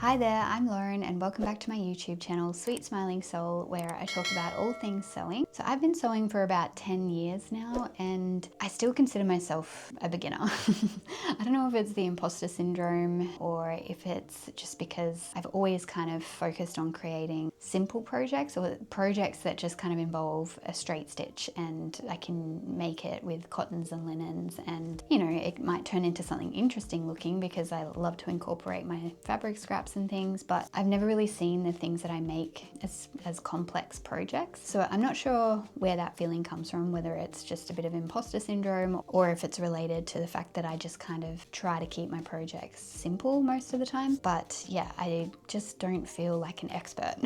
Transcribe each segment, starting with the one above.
Hi there, I'm Lauren and welcome back to my YouTube channel, Sweet Smiling Soul, where I talk about all things sewing. So I've been sewing for about 10 years now and I still consider myself a beginner. I don't know if it's the imposter syndrome or if it's just because I've always kind of focused on creating simple projects or projects that just kind of involve a straight stitch and I can make it with cottons and linens, and you know, it might turn into something interesting looking because I love to incorporate my fabric scraps and things, but I've never really seen the things that I make as complex projects. So I'm not sure where that feeling comes from, whether it's just a bit of imposter syndrome or if it's related to the fact that I just kind of try to keep my projects simple most of the time. But yeah, I just don't feel like an expert.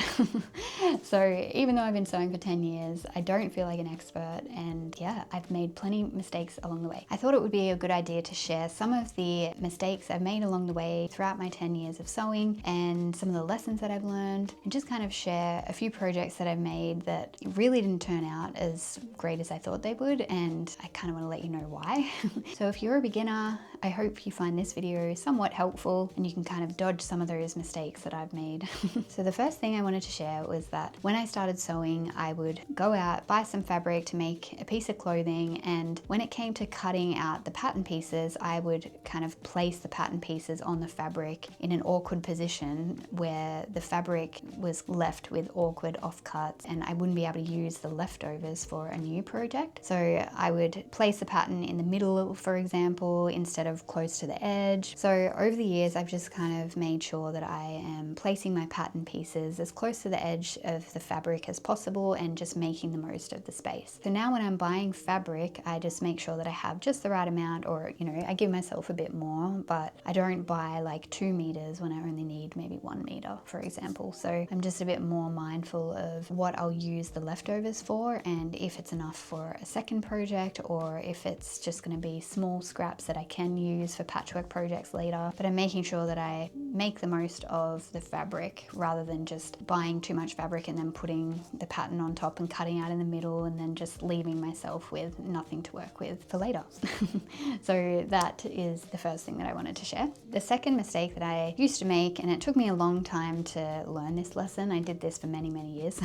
So even though I've been sewing for 10 years, I don't feel like an expert, and yeah, I've made plenty of mistakes along the way. I thought it would be a good idea to share some of the mistakes I've made along the way throughout my 10 years of sewing and some of the lessons that I've learned, and just kind of share a few projects that I've made that really didn't turn out as great as I thought they would, and I kind of want to let you know why. So if you're a beginner, I hope you find this video somewhat helpful and you can kind of dodge some of those mistakes that I've made. So the first thing I wanted to share was that when I started sewing, I would go out, buy some fabric to make a piece of clothing, and when it came to cutting out the pattern pieces, I would kind of place the pattern pieces on the fabric in an awkward position where the fabric was left with awkward offcuts and I wouldn't be able to use the leftovers for a new project. So I would place the pattern in the middle, for example, instead of close to the edge. So over the years, I've just kind of made sure that I am placing my pattern pieces as close to the edge of the fabric as possible and just making the most of the space. So now when I'm buying fabric, I just make sure that I have just the right amount, or you know, I give myself a bit more, but I don't buy like 2 meters when I only need maybe 1 meter, for example. So I'm just a bit more mindful of what I'll use the leftovers for, and if it's enough for a second project or if it's just going to be small scraps that I can use for patchwork projects later. But I'm making sure that I make the most of the fabric rather than just buying too much fabric and then putting the pattern on top and cutting out in the middle and then just leaving myself with nothing to work with for later. So that is the first thing that I wanted to share. The second mistake that I used to make, and it took me a long time to learn this lesson, I did this for many years,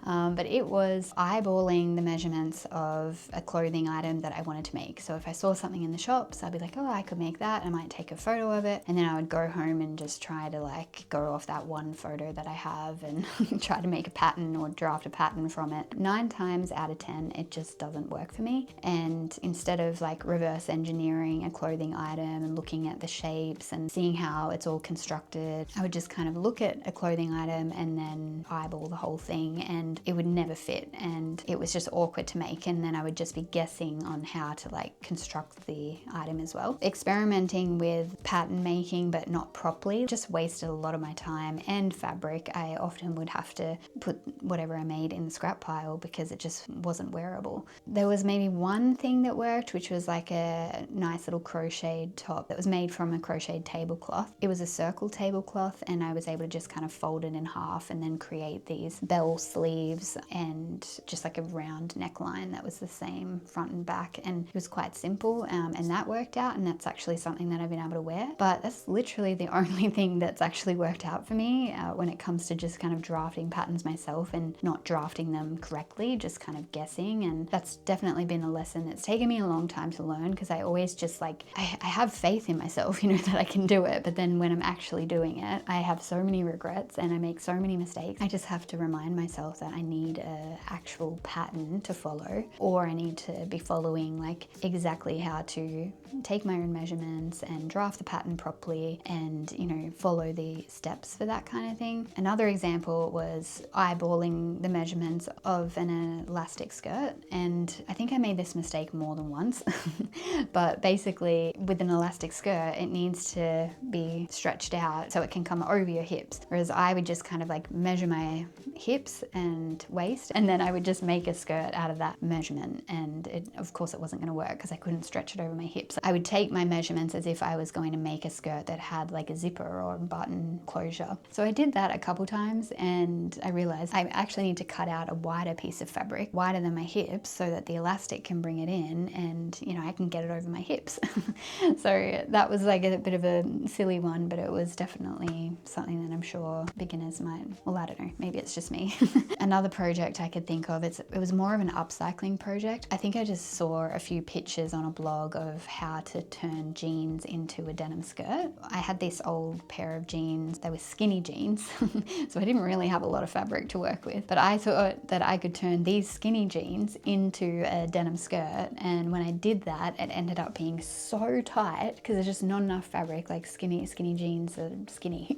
but it was eyeballing the measurements of a clothing item that I wanted to make. So if I saw something in the shops, I'd be like, oh, I could make that. I might take a photo of it, and then I would go home and just try to like go off that one photo that I have and try to make a pattern or draft a pattern from it. 9 times out of 10, it just doesn't work for me. And instead of like reverse engineering a clothing item and looking at the shapes and seeing how it's all constructed, I would just kind of look at a clothing item and then eyeball the whole thing, and it would never fit and it was just awkward to make, and then I would just be guessing on how to like construct the item as well. Experimenting with pattern making but not properly just wasted a lot of my time and fabric. I often would have to put whatever I made in the scrap pile because it just wasn't wearable. There was maybe one thing that worked, which was like a nice little crocheted top that was made from a crocheted tablecloth. It was a circle tablecloth and I was able to just kind of fold it in half and then create these bell sleeves and just like a round neckline that was the same front and back, and it was quite simple, and that worked out, and that's actually something that I've been able to wear. But that's literally the only thing that's actually worked out for me when it comes to just kind of drafting patterns myself and not drafting them correctly, just kind of guessing. And that's definitely been a lesson that's taken me a long time to learn, because I always just like, I have faith in myself, you know, that I can do it, but then when I'm actually doing it, I have so many regrets and I make so many mistakes. I just have to remind myself that I need an actual pattern to follow, or I need to be following like exactly how to take my own measurements and draft the pattern properly and, you know, follow the steps for that kind of thing. Another example was eyeballing the measurements of an elastic skirt, and I think I made this mistake more than once. But basically with an elastic skirt, it needs to be stretched out so it can come over your hips, whereas I would just kind of like measure my hips and waist, and then I would just make a skirt out of that measurement, and of course it wasn't going to work because I couldn't stretch it over my hips. I would take my measurements as if I was going to make a skirt that had like a a zipper or a button closure. So I did that a couple times and I realized I actually need to cut out a wider piece of fabric, wider than my hips, so that the elastic can bring it in and, you know, I can get it over my hips. So that was like a bit of a silly one, but it was definitely something that I'm sure beginners might, well, I don't know, maybe it's just me. Another project I could think of, it was more of an upcycling project. I think I just saw a few pictures on a blog of how to turn jeans into a denim skirt. I had this old pair of jeans, they were skinny jeans, so I didn't really have a lot of fabric to work with, but I thought that I could turn these skinny jeans into a denim skirt, and when I did that, it ended up being so tight because there's just not enough fabric. Like skinny jeans are skinny.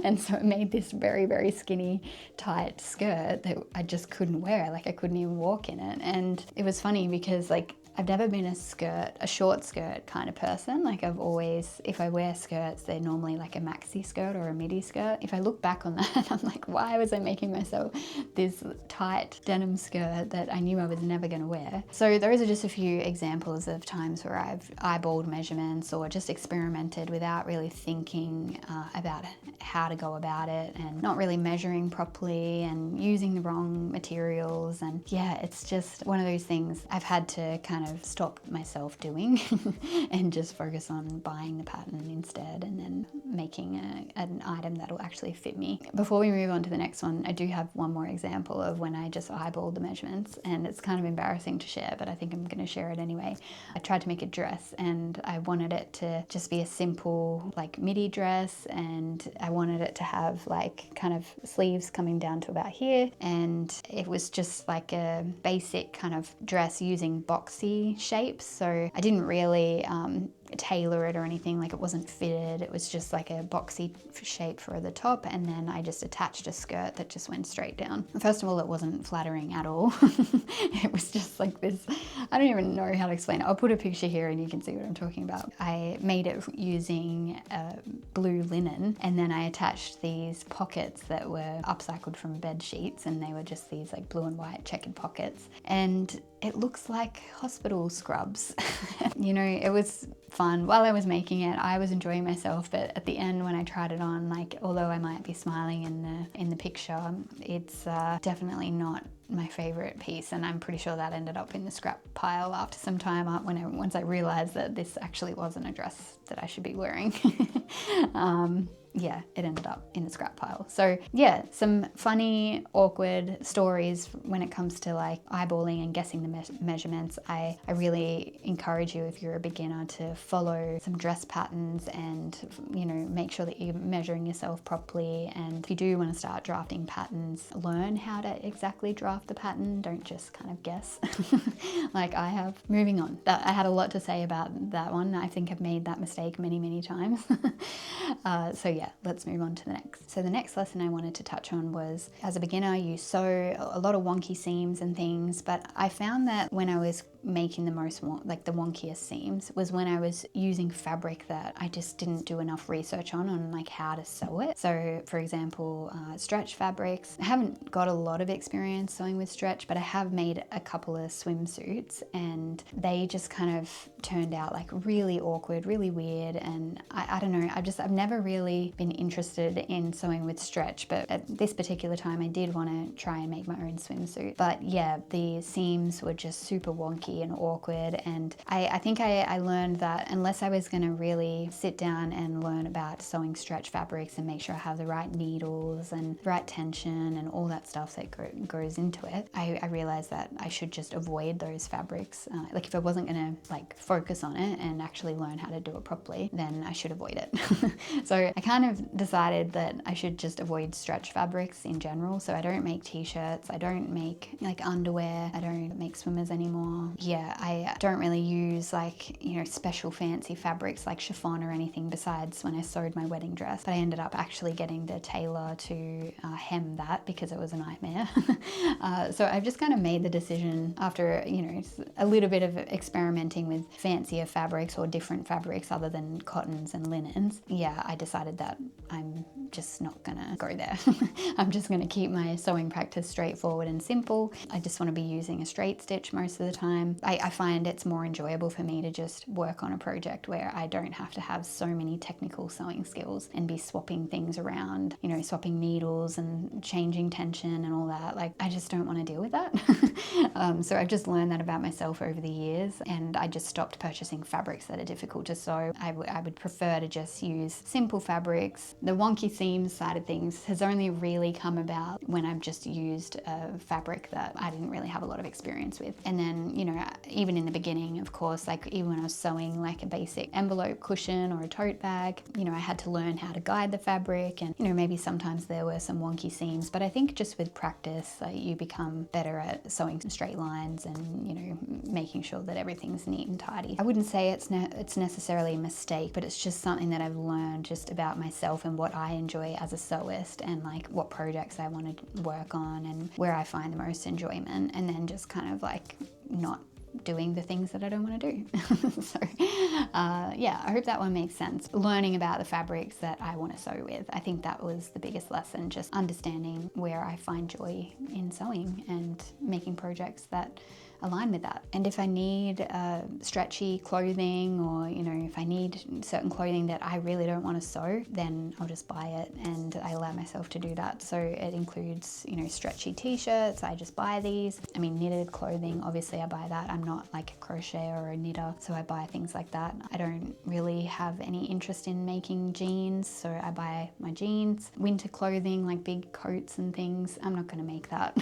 And so it made this very, very skinny, tight skirt that I just couldn't wear. Like I couldn't even walk in it. And it was funny because like I've never been a short skirt kind of person. Like I've always, if I wear skirts, they're normally like a maxi skirt or a midi skirt. If I look back on that, I'm like, why was I making myself this tight denim skirt that I knew I was never gonna wear? So those are just a few examples of times where I've eyeballed measurements or just experimented without really thinking about how to go about it, and not really measuring properly and using the wrong materials. And yeah, it's just one of those things I've had to kind of stop myself doing and just focus on buying the pattern instead and then making an item that'll actually fit me. Before we move on to the next one, I do have one more example of when I just eyeballed the measurements, and it's kind of embarrassing to share, but I think I'm going to share it anyway. I tried to make a dress and I wanted it to just be a simple like midi dress, and I wanted it to have like kind of sleeves coming down to about here, and it was just like a basic kind of dress using boxy shapes. So I didn't really tailor it or anything, like it wasn't fitted. It was just like a boxy shape for the top, and then I just attached a skirt that just went straight down. First of all, it wasn't flattering at all. It was just like this, I don't even know how to explain it. I'll put a picture here and you can see what I'm talking about. I made it using blue linen, and then I attached these pockets that were upcycled from bed sheets, and they were just these like blue and white checkered pockets, and it looks like hospital scrubs. You know, it was fun. While I was making it, I was enjoying myself, but at the end when I tried it on, like although I might be smiling in the picture, it's definitely not my favorite piece, and I'm pretty sure that ended up in the scrap pile after some time once I realized that this actually wasn't a dress that I should be wearing. Yeah, it ended up in the scrap pile. So yeah, some funny, awkward stories when it comes to like eyeballing and guessing the measurements. I really encourage you, if you're a beginner, to follow some dress patterns and, you know, make sure that you're measuring yourself properly. And if you do want to start drafting patterns, learn how to exactly draft the pattern. Don't just kind of guess like I have. Moving on. I had a lot to say about that one. I think I've made that mistake many, many times. So yeah, let's move on to the next. So the next lesson I wanted to touch on was, as a beginner, you sew a lot of wonky seams and things, but I found that when I was making the most, like the wonkiest seams, was when I was using fabric that I just didn't do enough research on like how to sew it. So for example, stretch fabrics. I haven't got a lot of experience sewing with stretch, but I have made a couple of swimsuits, and they just kind of turned out like really awkward, really weird, and I don't know, I've never really been interested in sewing with stretch, but at this particular time I did want to try and make my own swimsuit. But yeah, the seams were just super wonky and awkward, and I think I learned that unless I was going to really sit down and learn about sewing stretch fabrics and make sure I have the right needles and the right tension and all that stuff that goes into it, I realized that I should just avoid those fabrics. Like if I wasn't going to like focus on it and actually learn how to do it properly, then I should avoid it. So I kind of decided that I should just avoid stretch fabrics in general. So I don't make t-shirts, I don't make like underwear, I don't make swimmers anymore. Yeah, I don't really use like, you know, special fancy fabrics like chiffon or anything besides when I sewed my wedding dress. But I ended up actually getting the tailor to hem that because it was a nightmare. So I've just kind of made the decision after, you know, a little bit of experimenting with fancier fabrics or different fabrics other than cottons and linens. Yeah, I decided that I'm just not gonna go there. I'm just gonna keep my sewing practice straightforward and simple. I just want to be using a straight stitch most of the time. I find it's more enjoyable for me to just work on a project where I don't have to have so many technical sewing skills and be swapping things around, you know, swapping needles and changing tension and all that. Like, I just don't want to deal with that. So I've just learned that about myself over the years, and I just stopped purchasing fabrics that are difficult to sew. I would prefer to just use simple fabrics. The wonky seams side of things has only really come about when I've just used a fabric that I didn't really have a lot of experience with. And then, you know, even in the beginning, of course, like even when I was sewing like a basic envelope cushion or a tote bag, you know, I had to learn how to guide the fabric, and, you know, maybe sometimes there were some wonky seams, but I think just with practice, you become better at sewing straight lines and, you know, making sure that everything's neat and tidy. I wouldn't say it's necessarily a mistake, but it's just something that I've learned just about myself and what I enjoy as a sewist, and like what projects I want to work on and where I find the most enjoyment, and then just kind of like not doing the things that I don't want to do. So yeah, I hope that one makes sense. Learning about the fabrics that I want to sew with, I think that was the biggest lesson, just understanding where I find joy in sewing and making projects that align with that. And if I need stretchy clothing, or, you know, if I need certain clothing that I really don't want to sew, then I'll just buy it, and I allow myself to do that. So it includes, you know, stretchy t-shirts, I just buy these. I mean, knitted clothing, obviously I buy that. I'm not like a crocheter or a knitter, so I buy things like that. I don't really have any interest in making jeans, so I buy my jeans. Winter clothing, like big coats and things, I'm not going to make that.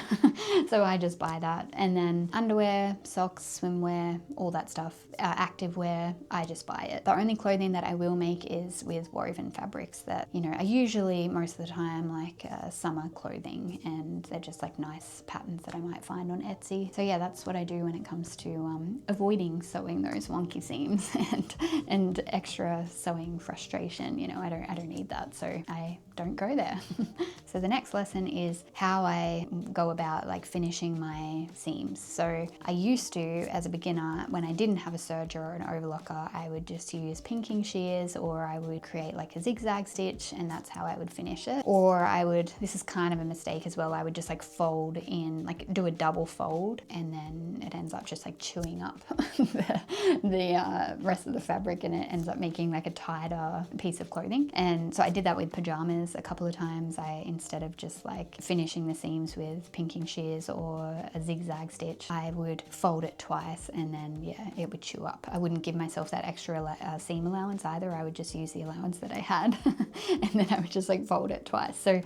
So I just buy that. And then underwear, socks, swimwear, all that stuff, activewear, I just buy it. The only clothing that I will make is with woven fabrics that, you know, are usually most of the time like summer clothing, and they're just like nice patterns that I might find on Etsy. So yeah, that's what I do when it comes to avoiding sewing those wonky seams and extra sewing frustration. You know, I don't need that, so I don't go there. So the next lesson is how I go about like finishing my seams. So I used to, as a beginner, when I didn't have a serger or an overlocker, I would just use pinking shears, or I would create like a zigzag stitch, and that's how I would finish it. Or I would, this is kind of a mistake as well, I would just like fold in, like do a double fold, and then it ends up just like chewing up the rest of the fabric, and it ends up making like a tighter piece of clothing. And so I did that with pajamas a couple of times. Instead of just like finishing the seams with pinking shears or a zigzag stitch, I would fold it twice, and then yeah, it would chew up. I wouldn't give myself that extra seam allowance either. I would just use the allowance that I had and then I would just like fold it twice. So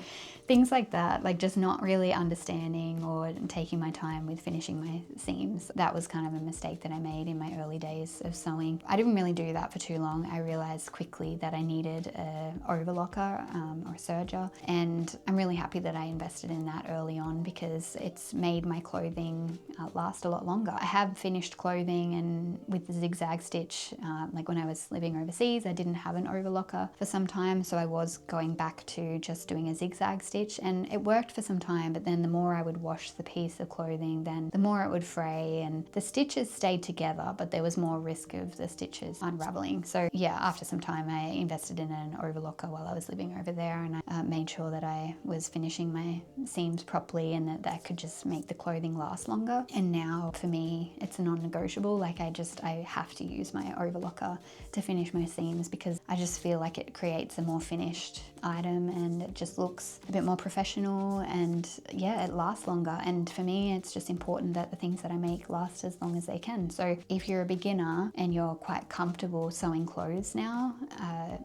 things like that, like just not really understanding or taking my time with finishing my seams, that was kind of a mistake that I made in my early days of sewing. I didn't really do that for too long. I realized quickly that I needed an overlocker or a serger, and I'm really happy that I invested in that early on, because it's made my clothing last a lot longer. I have finished clothing and with the zigzag stitch, like when I was living overseas, I didn't have an overlocker for some time, so I was going back to just doing a zigzag stitch, and it worked for some time, but then the more I would wash the piece of clothing, then the more it would fray, and the stitches stayed together, but there was more risk of the stitches unraveling. So yeah, after some time I invested in an overlocker while I was living over there, and I made sure that I was finishing my seams properly, and that could just make the clothing last longer. And now for me, it's a non-negotiable. Like I have to use my overlocker to finish my seams, because I just feel like it creates a more finished item, and it just looks a bit more professional, and yeah, it lasts longer. And for me, it's just important that the things that I make last as long as they can. So if you're a beginner and you're quite comfortable sewing clothes now,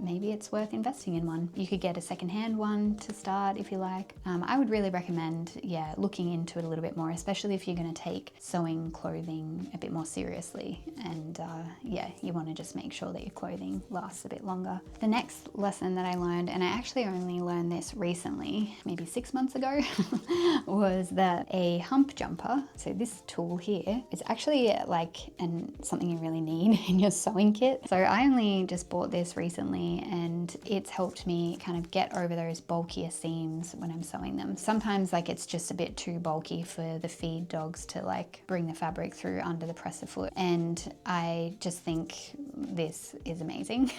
maybe it's worth investing in one. You could get a secondhand one to start if you like. I would really recommend, yeah, looking into it a little bit more, especially if you're going to take sewing clothing a bit more seriously. And yeah, you want to just make sure that your clothing lasts a bit longer. The next lesson that I learned, and I actually only learned this recently, maybe 6 months ago, was that a hump jumper, so this tool here, is actually like something you really need in your sewing kit. So I only just bought this recently, and it's helped me kind of get over those bulkier seams when I'm sewing them. Sometimes like it's just a bit too bulky for the feed dogs to like bring the fabric through under the presser foot, and I just think this is amazing.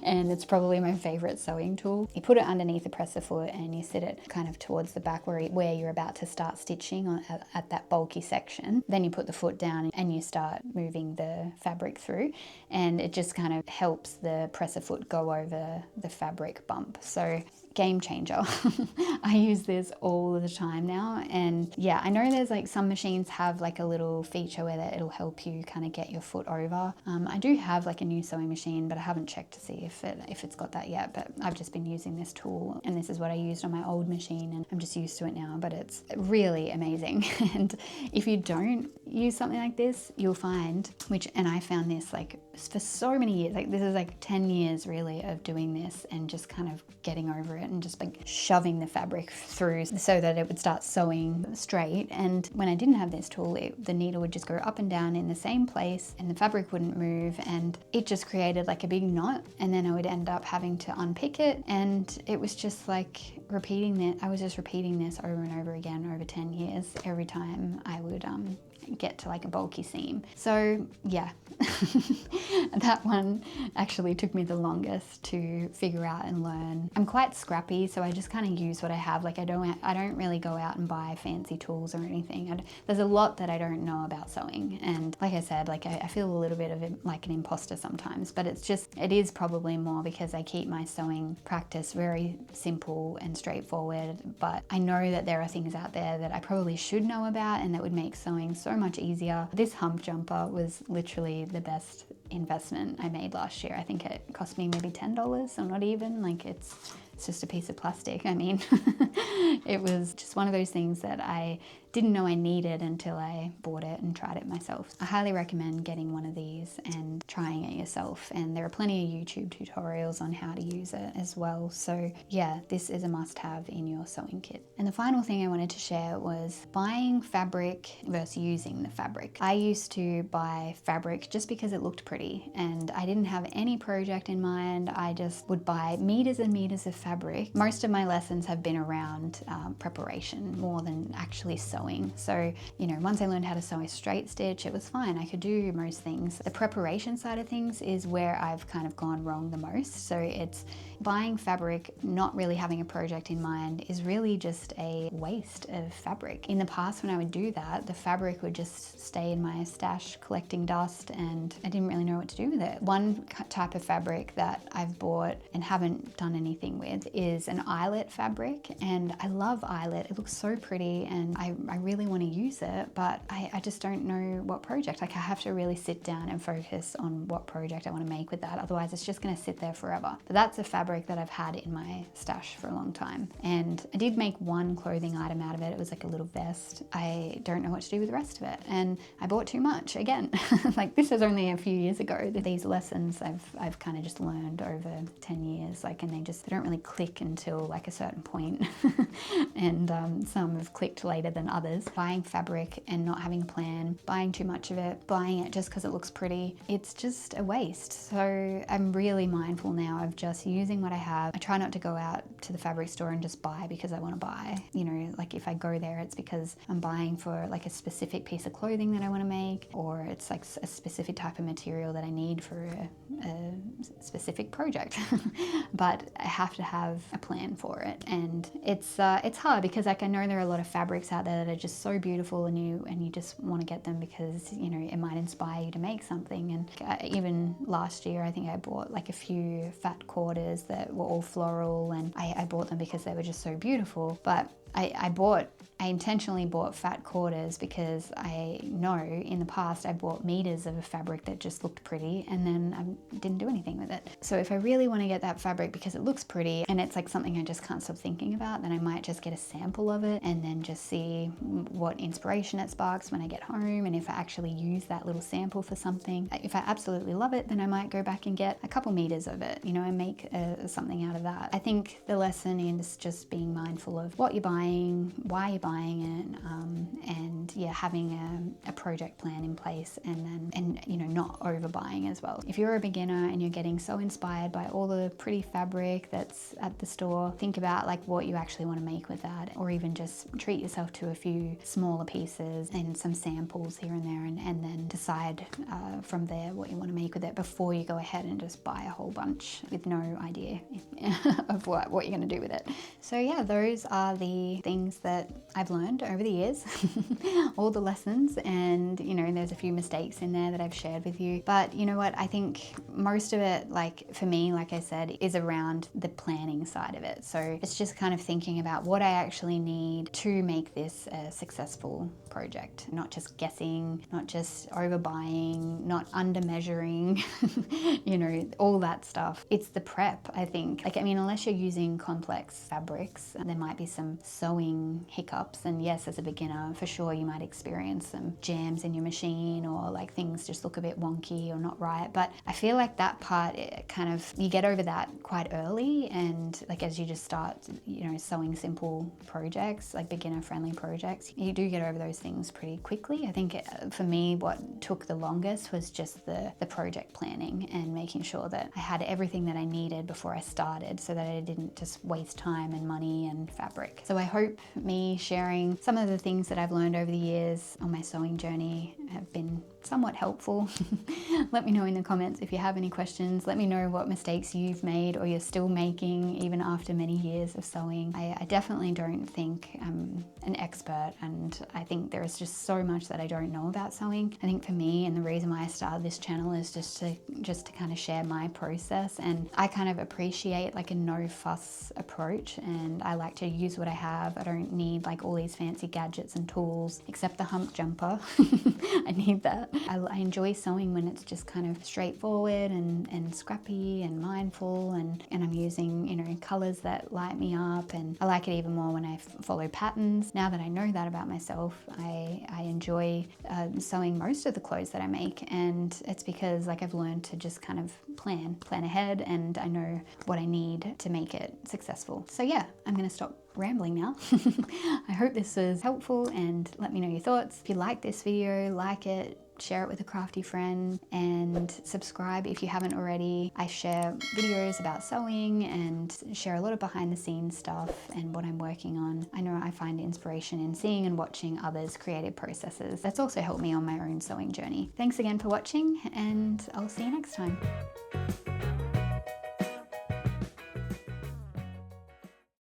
And it's probably my favorite sewing tool. You put it underneath the presser foot and you sit it kind of towards the back where you're about to start stitching at that bulky section. Then you put the foot down and you start moving the fabric through, and it just kind of helps the presser foot go over the fabric bump. So game changer. I use this all the time now, and yeah, I know there's like some machines have like a little feature where that it'll help you kind of get your foot over. I do have like a new sewing machine, but I haven't checked to see if it's got that yet, but I've just been using this tool, and this is what I used on my old machine, and I'm just used to it now, but it's really amazing. And if you don't use something like this, you'll find, and I found this like for so many years, like this is like 10 years really of doing this and just kind of getting over it and just like shoving the fabric through so that it would start sewing straight. And when I didn't have this tool, the needle would just go up and down in the same place and the fabric wouldn't move, and it just created like a big knot, and then I would end up having to unpick it, and it was just like repeating that. I was just repeating this over and over again over 10 years every time I would get to like a bulky seam. So yeah, that one actually took me the longest to figure out and learn. I'm quite scrappy, so I just kind of use what I have. Like I don't really go out and buy fancy tools or anything. There's a lot that I don't know about sewing, and like I said, like I feel a little bit of like an imposter sometimes, but it is probably more because I keep my sewing practice very simple and straightforward. But I know that there are things out there that I probably should know about and that would make sewing so much easier. This hump jumper was literally the best investment I made last year. I think it cost me maybe $10 or not even. Like it's just a piece of plastic. I mean, it was just one of those things that I didn't know I needed until I bought it and tried it myself. I highly recommend getting one of these and trying it yourself, and there are plenty of YouTube tutorials on how to use it as well. So yeah, this is a must-have in your sewing kit. And the final thing I wanted to share was buying fabric versus using the fabric. I used to buy fabric just because it looked pretty and I didn't have any project in mind. I just would buy meters and meters of fabric. Most of my lessons have been around preparation more than actually sewing. So, you know, once I learned how to sew a straight stitch, it was fine. I could do most things. The preparation side of things is where I've kind of gone wrong the most. So it's buying fabric, not really having a project in mind, is really just a waste of fabric. In the past, when I would do that, the fabric would just stay in my stash collecting dust and I didn't really know what to do with it. One type of fabric that I've bought and haven't done anything with is an eyelet fabric, and I love eyelet. It looks so pretty and I really want to use it, but I just don't know what project. Like I have to really sit down and focus on what project I want to make with that. Otherwise it's just going to sit there forever. But that's a fabric that I've had in my stash for a long time. And I did make one clothing item out of it. It was like a little vest. I don't know what to do with the rest of it. And I bought too much again. Like this is only a few years ago. These lessons I've kind of just learned over 10 years, like, and they don't really click until like a certain point. And some have clicked later than others. Buying fabric and not having a plan, buying too much of it, buying it just because it looks pretty, it's just a waste. So I'm really mindful now of just using what I have. I try not to go out to the fabric store and just buy because I want to buy. You know, like if I go there, it's because I'm buying for like a specific piece of clothing that I want to make, or it's like a specific type of material that I need for a specific project. But I have to have a plan for it, and it's hard because like I know there are a lot of fabrics out there that are just so beautiful, and you just want to get them because, you know, it might inspire you to make something. And even last year I think I bought like a few fat quarters that were all floral, and I bought them because they were just so beautiful. But I intentionally bought fat quarters because I know in the past I bought meters of a fabric that just looked pretty and then I didn't do anything with it. So if I really want to get that fabric because it looks pretty and it's like something I just can't stop thinking about, then I might just get a sample of it and then just see what inspiration it sparks when I get home, and if I actually use that little sample for something. If I absolutely love it, then I might go back and get a couple meters of it, you know, and make something out of that. I think the lesson is just being mindful of what you're buying, why you're buying it, and yeah, having a project plan in place, and you know, not overbuying as well. If you're a beginner and you're getting so so inspired by all the pretty fabric that's at the store, think about like what you actually want to make with that, or even just treat yourself to a few smaller pieces and some samples here and there, and then decide from there what you want to make with it before you go ahead and just buy a whole bunch with no idea of what you're going to do with it. So yeah, those are the things that I've learned over the years, all the lessons, and you know, there's a few mistakes in there that I've shared with you. But you know what, I think most of it, like for me, like I said, is around the planning side of it. So it's just kind of thinking about what I actually need to make this a successful project, not just guessing, not just overbuying, not under measuring, you know, all that stuff. It's the prep, I think. Like, I mean, unless you're using complex fabrics, there might be some sewing hiccups. And yes, as a beginner, for sure, you might experience some jams in your machine, or like things just look a bit wonky or not right. But I feel like that part, it kind of, you get over that quite early. And like, as you just start, you know, sewing simple projects, like beginner friendly projects, you do get over those things pretty quickly. I think for me, what took the longest was just the project planning and making sure that I had everything that I needed before I started, so that I didn't just waste time and money and fabric. So I hope me sharing some of the things that I've learned over the years on my sewing journey have been somewhat helpful. Let me know in the comments if you have any questions. Let me know what mistakes you've made or you're still making even after many years of sewing. I definitely don't think I'm an expert, and I think there is just so much that I don't know about sewing. I think for me, and the reason why I started this channel, is just to kind of share my process, and I kind of appreciate like a no fuss approach, and I like to use what I have. I don't need like all these fancy gadgets and tools, except the hump jumper. I need that. I enjoy sewing when it's just kind of straightforward and scrappy and mindful, and I'm using, you know, colors that light me up, and I like it even more when I follow patterns. Now that I know that about myself, I enjoy sewing most of the clothes that I make, and it's because like I've learned to just kind of plan ahead, and I know what I need to make it successful. So yeah, I'm gonna stop rambling now. I hope this was helpful, and let me know your thoughts. If you like this video, like it, share it with a crafty friend, and subscribe if you haven't already. I share videos about sewing and share a lot of behind the scenes stuff and what I'm working on. I know I find inspiration in seeing and watching others' creative processes. That's also helped me on my own sewing journey. Thanks again for watching, and I'll see you next time.